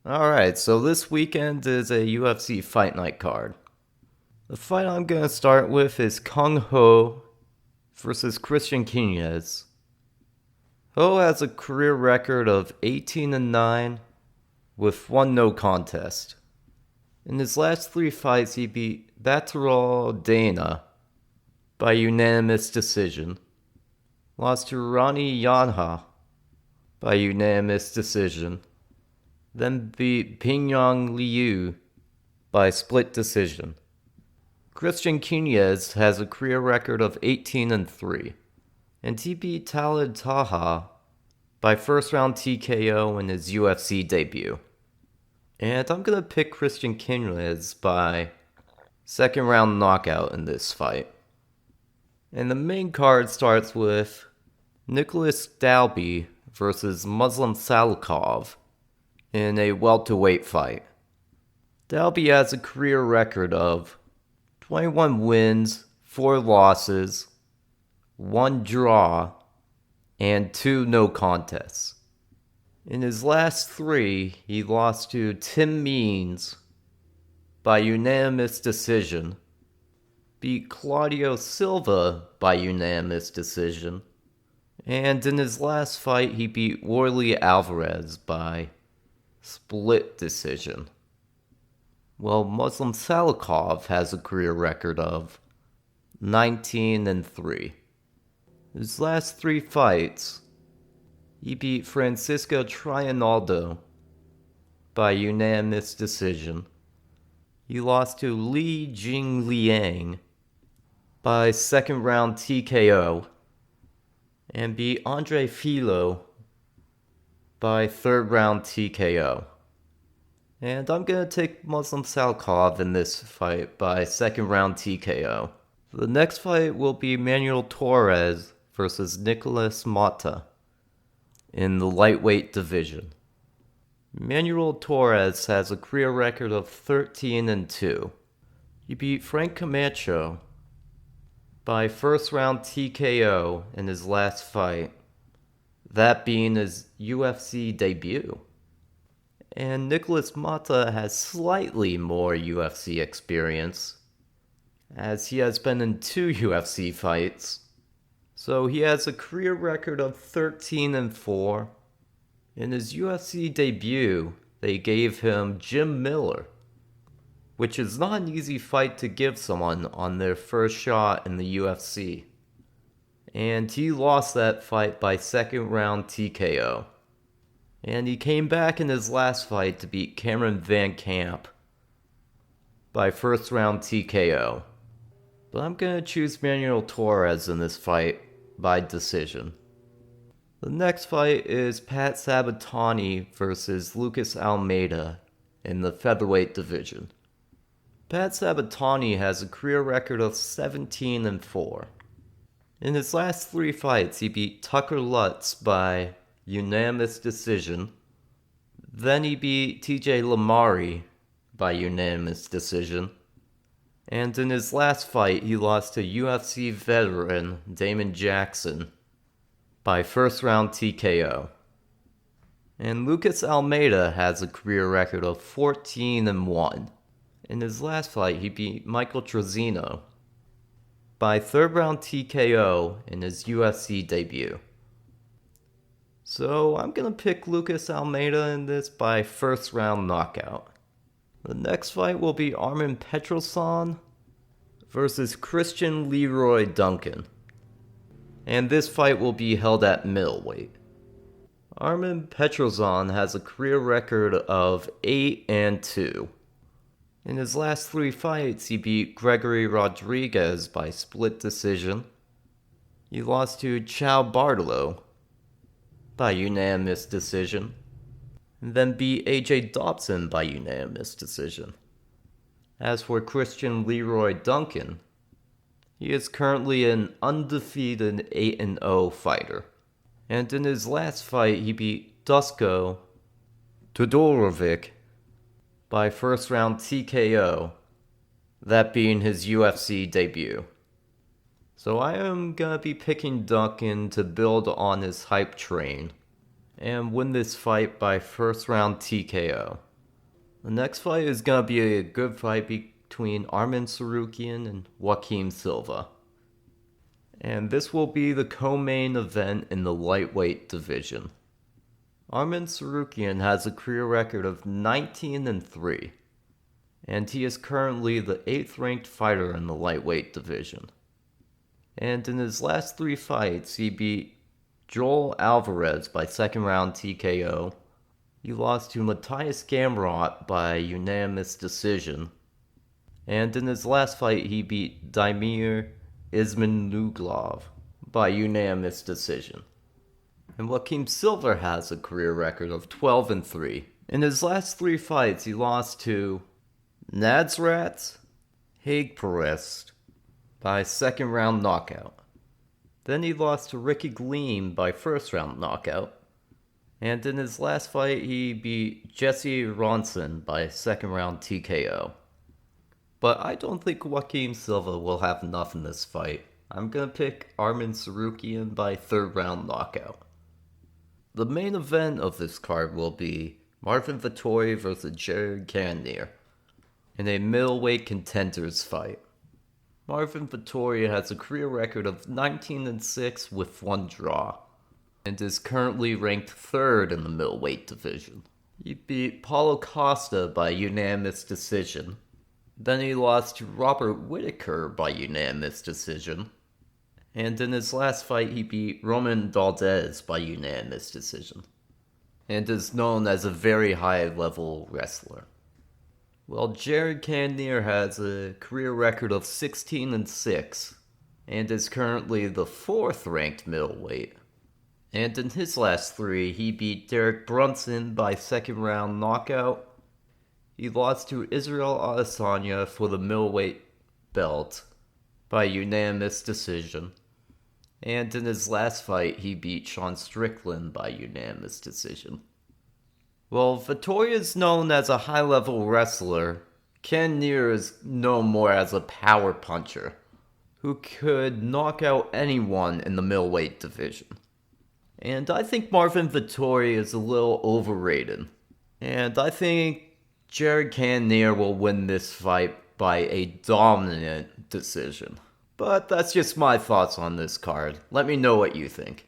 Alright, so this weekend is a UFC Fight Night card. The fight I'm going to start with is Kung Ho versus Christian Quinez. Ho has a career record of 18-9 with one no contest. In his last three fights, he beat Vettori Dana by unanimous decision, lost to Ronnie Yanha by unanimous decision, then beat Pingyang Liu by split decision. Christian Quinez has a career record of 18-3, and he beat Talid Taha by first round TKO in his UFC debut. And I'm going to pick Christian Quinez by second round knockout in this fight. And the main card starts with Nicholas Dalby versus Muslim Salikov in a welterweight fight. Dalby has a career record of 21 wins, 4 losses, 1 draw, and 2 no contests. In his last 3, he lost to Tim Means by unanimous decision, beat Claudio Silva by unanimous decision, and in his last fight he beat Worley Alvarez by split decision. Well, Muslim Salikov has a career record of 19-3. His last 3 fights, he beat Francisco Trianaldo by unanimous decision. He lost to Li Jingliang by second round TKO and beat Andre Filo by third round TKO. And I'm going to take Muslim Salikov in this fight by second round TKO. The next fight will be Manuel Torres versus Nicolas Mata in the lightweight division. Manuel Torres has a career record of 13-2. He beat Frank Camacho by first round TKO in his last fight, that being his UFC debut. And Nicolas Mata has slightly more UFC experience, as he has been in 2 UFC fights. So he has a career record of 13-4. In his UFC debut, they gave him Jim Miller, which is not an easy fight to give someone on their first shot in the UFC. And he lost that fight by second round TKO. And he came back in his last fight to beat Cameron Van Camp by first round TKO. But I'm going to choose Manuel Torres in this fight by decision. The next fight is Pat Sabatoni versus Lucas Almeida in the featherweight division. Pat Sabatoni has a career record of 17-4. In his last 3 fights, he beat Tucker Lutz by unanimous decision. Then he beat TJ Lamari by unanimous decision. And in his last fight, he lost to UFC veteran Damon Jackson by first round TKO. And Lucas Almeida has a career record of 14-1. In his last fight, he beat Michael Trezino by third round TKO in his UFC debut. So I'm going to pick Lucas Almeida in this by first round knockout. The next fight will be Armin Petroson versus Christian Leroy Duncan. And this fight will be held at middleweight. Armin Petroson has a career record of 8-2. In his last 3 fights, he beat Gregory Rodriguez by split decision. He lost to Chow Bartolo by unanimous decision, and then beat AJ Dobson by unanimous decision. As for Christian Leroy Duncan, he is currently an undefeated 8-0 fighter. And in his last fight, he beat Dusko Todorovic by first round TKO, that being his UFC debut. So I am gonna be picking Duncan to build on his hype train and win this fight by first round TKO. The next fight is gonna be a good fight between Arman Tsarukyan and Joaquim Silva. And this will be the co-main event in the lightweight division. Arman Tsarukyan has a career record of 19-3, and he is currently the 8th ranked fighter in the lightweight division. And in his last 3 fights, he beat Joel Alvarez by second round TKO. He lost to Matthias Gamrot by unanimous decision. And in his last fight, he beat Daimir Ismanuglov by unanimous decision. And Joaquim Silva has a career record of 12-3. In his last 3 fights, he lost to Nazrat Hagperest by second round knockout. Then he lost to Ricky Gleam by first round knockout. And in his last fight, he beat Jesse Ronson by second round TKO. But I don't think Joaquim Silva will have enough in this fight. I'm gonna pick Arman Tsarukyan by third round knockout. The main event of this card will be Marvin Vettori versus Jared Cannonier in a middleweight contenders fight. Marvin Vettori has a career record of 19-6 with 1 draw, and is currently ranked 3rd in the middleweight division. He beat Paulo Costa by unanimous decision. Then he lost to Robert Whittaker by unanimous decision. And in his last fight, he beat Roman Valdez by unanimous decision. And is known as a very high-level wrestler. Well, Jared Cannonier has a career record of 16-6, and is currently the 4th ranked middleweight. And in his last 3, he beat Derek Brunson by second round knockout. He lost to Israel Adesanya for the middleweight belt by unanimous decision. And in his last fight, he beat Sean Strickland by unanimous decision. Well, Vettori is known as a high-level wrestler. Cannonier is known more as a power puncher who could knock out anyone in the middleweight division. And I think Marvin Vettori is a little overrated. And I think Jared Cannonier will win this fight by a dominant decision. But that's just my thoughts on this card. Let me know what you think.